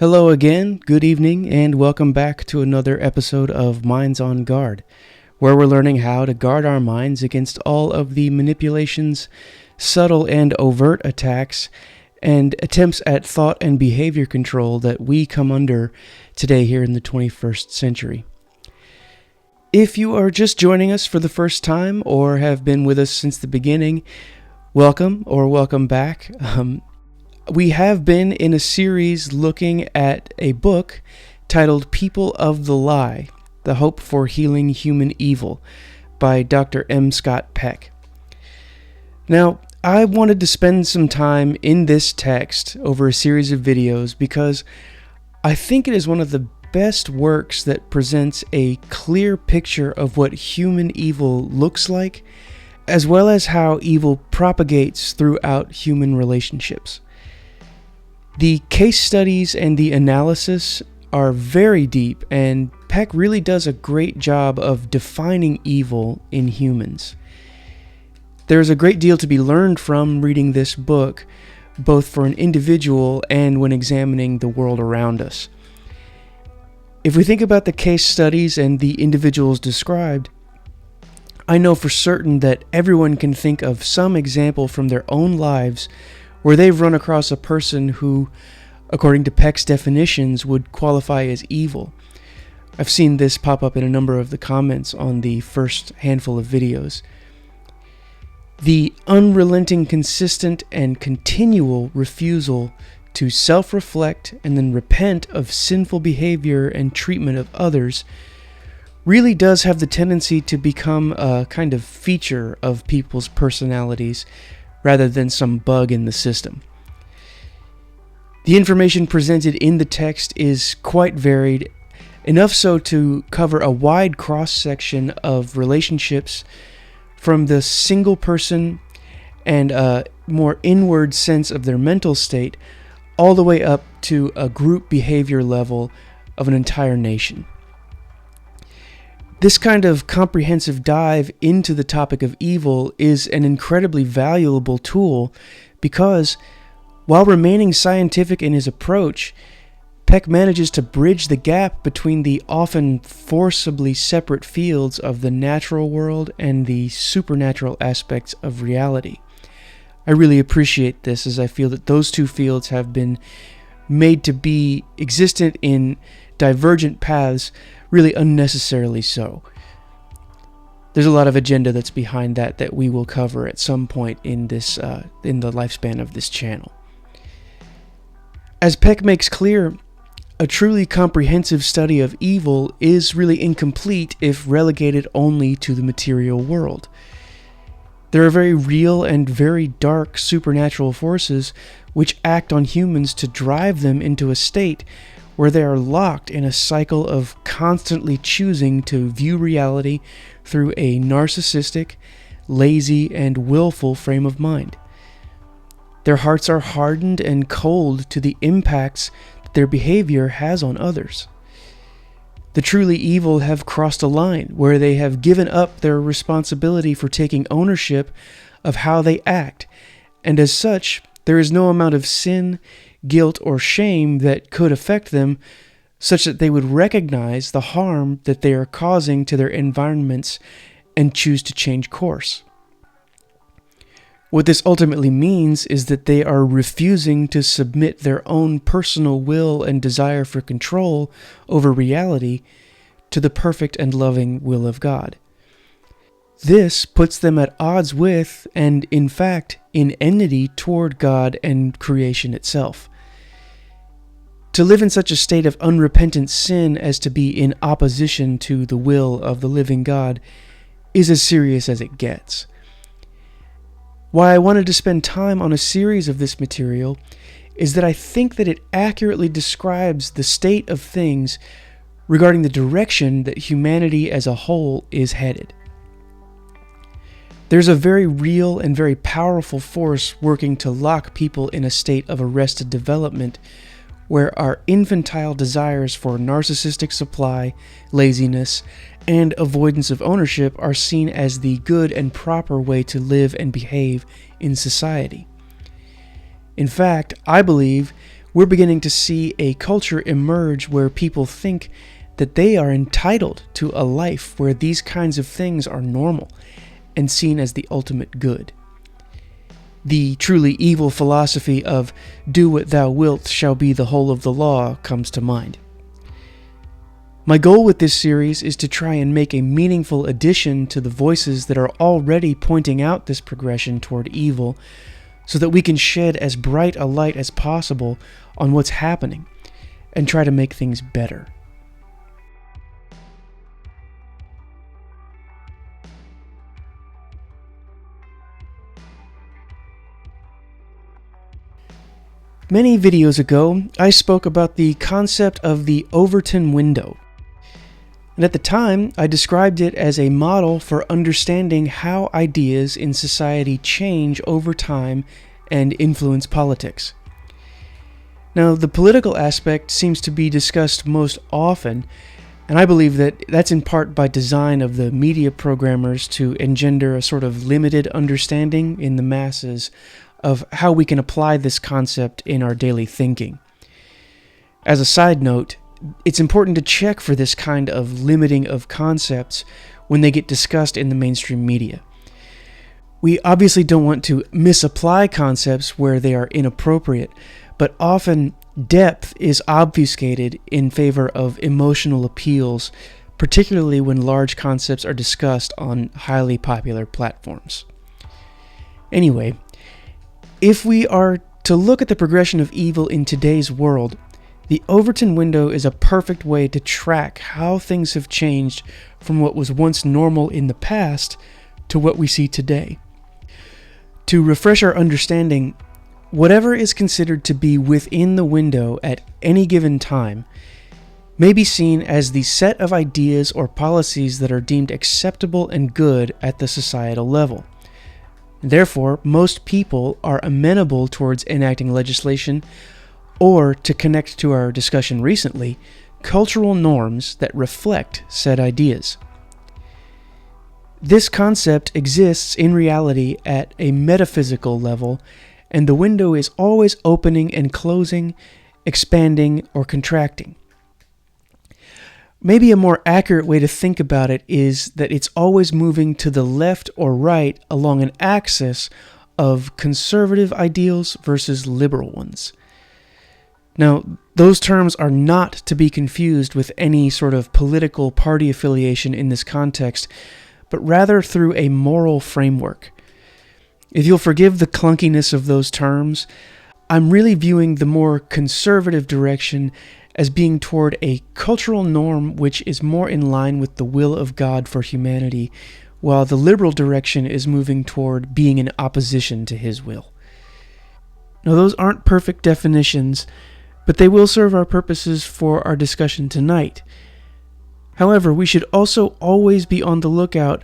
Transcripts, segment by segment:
Hello again, good evening, and welcome back to another episode of Minds on Guard, where we're learning how to guard our minds against all of the manipulations, subtle and overt attacks, and attempts at thought and behavior control that we come under today here in the 21st century. If you are just joining us for the first time or have been with us since the beginning, welcome or welcome back. We have been in a series looking at a book titled People of the Lie, The Hope for Healing Human Evil by Dr. M. Scott Peck. Now, I wanted to spend some time in this text over a series of videos because I think it is one of the best works that presents a clear picture of what human evil looks like, as well as how evil propagates throughout human relationships. The case studies and the analysis are very deep, and Peck really does a great job of defining evil in humans. There's a great deal to be learned from reading this book, both for an individual and when examining the world around us. If we think about the case studies and the individuals described, I know for certain that everyone can think of some example from their own lives where they've run across a person who, according to Peck's definitions, would qualify as evil. I've seen this pop up in a number of the comments on the first handful of videos. The unrelenting, consistent, and continual refusal to self-reflect and then repent of sinful behavior and treatment of others really does have the tendency to become a kind of feature of people's personalities, rather than some bug in the system. The information presented in the text is quite varied, enough so to cover a wide cross-section of relationships from the single person and a more inward sense of their mental state, all the way up to a group behavior level of an entire nation. This kind of comprehensive dive into the topic of evil is an incredibly valuable tool because, while remaining scientific in his approach, Peck manages to bridge the gap between the often forcibly separate fields of the natural world and the supernatural aspects of reality. I really appreciate this, as I feel that those two fields have been made to be existent in divergent paths, really unnecessarily so. There's a lot of agenda that's behind that we will cover at some point in this in the lifespan of this channel. As Peck makes clear, a truly comprehensive study of evil is really incomplete if relegated only to the material world. There are very real and very dark supernatural forces which act on humans to drive them into a state where they are locked in a cycle of constantly choosing to view reality through a narcissistic, lazy, and willful frame of mind. Their hearts are hardened and cold to the impacts that their behavior has on others. The truly evil have crossed a line where they have given up their responsibility for taking ownership of how they act, and as such, there is no amount of sin, guilt, or shame that could affect them, such that they would recognize the harm that they are causing to their environments and choose to change course. What this ultimately means is that they are refusing to submit their own personal will and desire for control over reality to the perfect and loving will of God. This puts them at odds with, and in fact, in enmity toward God and creation itself. To live in such a state of unrepentant sin as to be in opposition to the will of the living God is as serious as it gets. Why I wanted to spend time on a series of this material is that I think that it accurately describes the state of things regarding the direction that humanity as a whole is headed. There's a very real and very powerful force working to lock people in a state of arrested development where our infantile desires for narcissistic supply, laziness, and avoidance of ownership are seen as the good and proper way to live and behave in society. In fact, I believe we're beginning to see a culture emerge where people think that they are entitled to a life where these kinds of things are normal and seen as the ultimate good. The truly evil philosophy of "do what thou wilt shall be the whole of the law" comes to mind. My goal with this series is to try and make a meaningful addition to the voices that are already pointing out this progression toward evil, so that we can shed as bright a light as possible on what's happening and try to make things better. Many videos ago, I spoke about the concept of the Overton Window. And at the time, I described it as a model for understanding how ideas in society change over time and influence politics. Now, the political aspect seems to be discussed most often, and I believe that that's in part by design of the media programmers to engender a sort of limited understanding in the masses of how we can apply this concept in our daily thinking. As a side note, it's important to check for this kind of limiting of concepts when they get discussed in the mainstream media. We obviously don't want to misapply concepts where they are inappropriate, but often depth is obfuscated in favor of emotional appeals, particularly when large concepts are discussed on highly popular platforms. Anyway, if we are to look at the progression of evil in today's world, the Overton Window is a perfect way to track how things have changed from what was once normal in the past to what we see today. To refresh our understanding, whatever is considered to be within the window at any given time may be seen as the set of ideas or policies that are deemed acceptable and good at the societal level. Therefore, most people are amenable towards enacting legislation, or, to connect to our discussion recently, cultural norms that reflect said ideas. This concept exists in reality at a metaphysical level, and the window is always opening and closing, expanding or contracting. Maybe a more accurate way to think about it is that it's always moving to the left or right along an axis of conservative ideals versus liberal ones. Now, those terms are not to be confused with any sort of political party affiliation in this context, but rather through a moral framework. If you'll forgive the clunkiness of those terms, I'm really viewing the more conservative direction as being toward a cultural norm which is more in line with the will of God for humanity, while the liberal direction is moving toward being in opposition to His will. Now, those aren't perfect definitions, but they will serve our purposes for our discussion tonight. However, we should also always be on the lookout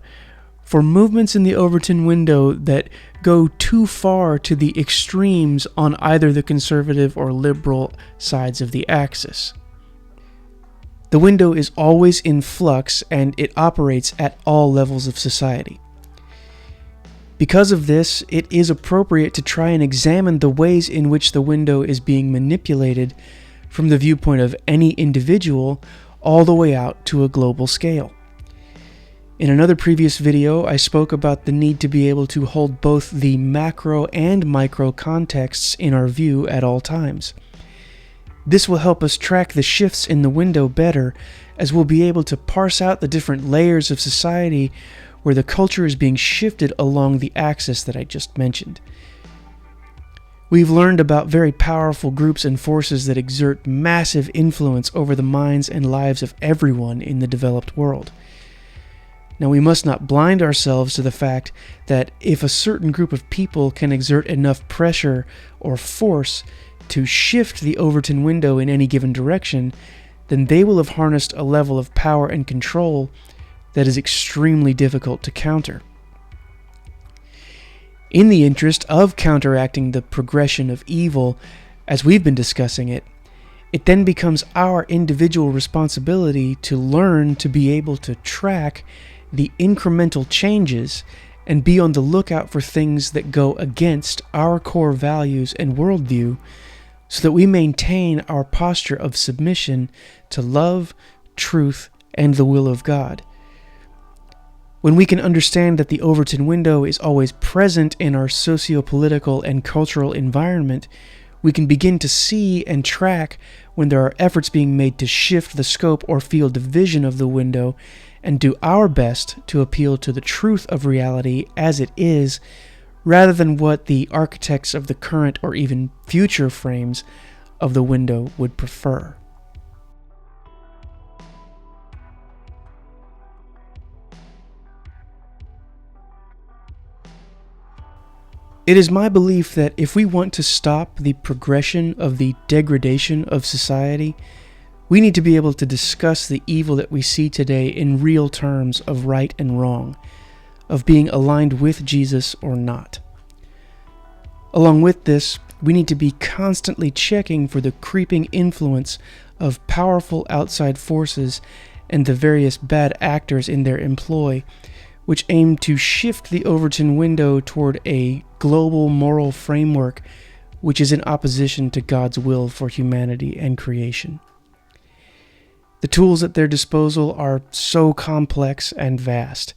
for movements in the Overton Window that go too far to the extremes on either the conservative or liberal sides of the axis. The window is always in flux, and it operates at all levels of society. Because of this, it is appropriate to try and examine the ways in which the window is being manipulated from the viewpoint of any individual all the way out to a global scale. In another previous video, I spoke about the need to be able to hold both the macro and micro contexts in our view at all times. This will help us track the shifts in the window better, as we'll be able to parse out the different layers of society where the culture is being shifted along the axis that I just mentioned. We've learned about very powerful groups and forces that exert massive influence over the minds and lives of everyone in the developed world. Now, we must not blind ourselves to the fact that if a certain group of people can exert enough pressure or force to shift the Overton Window in any given direction, then they will have harnessed a level of power and control that is extremely difficult to counter. In the interest of counteracting the progression of evil, as we've been discussing it, it then becomes our individual responsibility to learn to be able to track the incremental changes and be on the lookout for things that go against our core values and worldview, so that we maintain our posture of submission to love, truth, and the will of God. When we can understand that the Overton window is always present in our socio-political and cultural environment, we can begin to see and track when there are efforts being made to shift the scope or field of vision of the window, and do our best to appeal to the truth of reality as it is, rather than what the architects of the current or even future frames of the window would prefer. It is my belief that if we want to stop the progression of the degradation of society, we need to be able to discuss the evil that we see today in real terms of right and wrong, of being aligned with Jesus or not. Along with this, we need to be constantly checking for the creeping influence of powerful outside forces and the various bad actors in their employ, which aim to shift the Overton window toward a global moral framework which is in opposition to God's will for humanity and creation. The tools at their disposal are so complex and vast.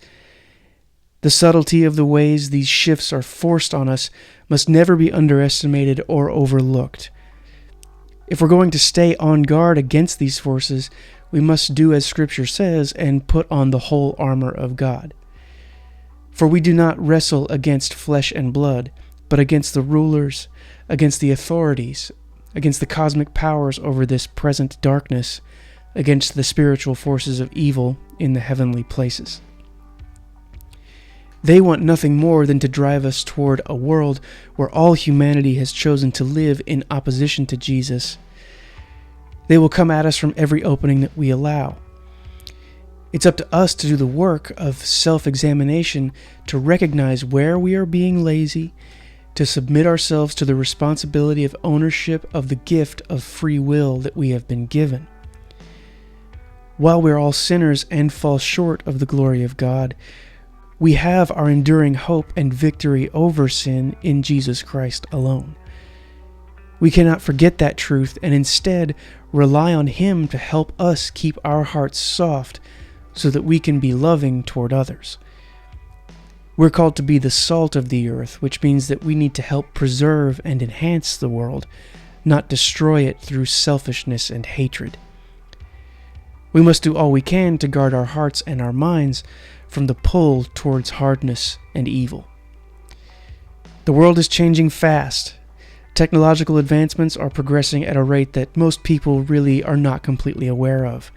The subtlety of the ways these shifts are forced on us must never be underestimated or overlooked. If we're going to stay on guard against these forces, we must do as Scripture says and put on the whole armor of God. For we do not wrestle against flesh and blood, but against the rulers, against the authorities, against the cosmic powers over this present darkness, against the spiritual forces of evil in the heavenly places. They want nothing more than to drive us toward a world where all humanity has chosen to live in opposition to Jesus. They will come at us from every opening that we allow. It's up to us to do the work of self-examination, to recognize where we are being lazy, to submit ourselves to the responsibility of ownership of the gift of free will that we have been given. While we're all sinners and fall short of the glory of God, we have our enduring hope and victory over sin in Jesus Christ alone. We cannot forget that truth and instead rely on Him to help us keep our hearts soft so that we can be loving toward others. We're called to be the salt of the earth, which means that we need to help preserve and enhance the world, not destroy it through selfishness and hatred. We must do all we can to guard our hearts and our minds from the pull towards hardness and evil. The world is changing fast. Technological advancements are progressing at a rate that most people really are not completely aware of.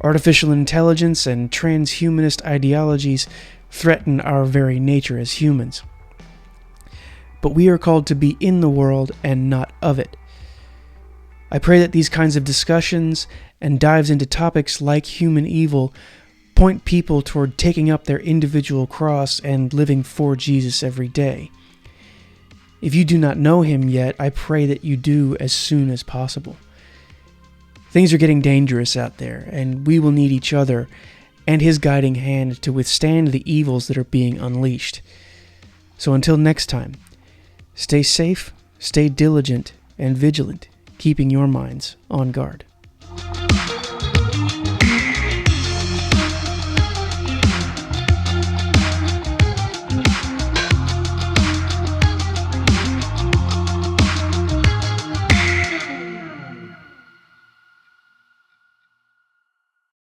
Artificial intelligence and transhumanist ideologies threaten our very nature as humans. But we are called to be in the world and not of it. I pray that these kinds of discussions and dives into topics like human evil point people toward taking up their individual cross and living for Jesus every day. If you do not know Him yet, I pray that you do as soon as possible. Things are getting dangerous out there, and we will need each other and His guiding hand to withstand the evils that are being unleashed. So until next time, stay safe, stay diligent, and vigilant, keeping your minds on guard.